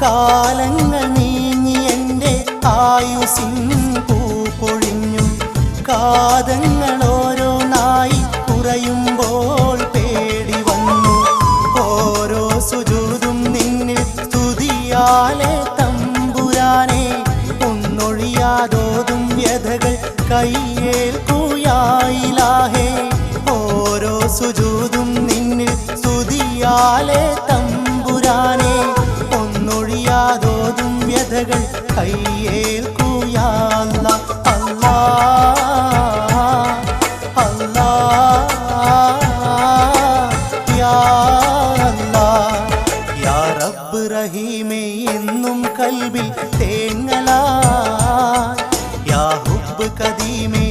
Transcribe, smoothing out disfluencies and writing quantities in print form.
കാലങ്ങൾ നീങ്ങി എൻ്റെ ആയുസിൻ പൂ പൊഴിഞ്ഞു കാതങ്ങൾ ഓരോന്നായി കുറയുമ്പോൾ പേടി വന്നു ഓരോ സുജൂദും നിന്നിൽ സ്തുതിയാലെ തമ്പുരാനെ ഒന്നൊഴിയാതോതും വ്യഥകൾ കയ്യേൽക്കുകയായിലാഹേ ഓരോ സുജൂദും നിന്നിൽ സ്തുതിയാലെ തമ്പുരാനെ ഒന്നൊഴിയാതോതും വ്യഥകൾ കയ്യേൽക്കുകയാ അല്ലാ അല്ലാ യാ അല്ലാ യാ റബ്ബ് റഹീമേ എന്നും കൽബിൽ തേങ്ങലാ യാ ഹുബ്ബ് കദീമേ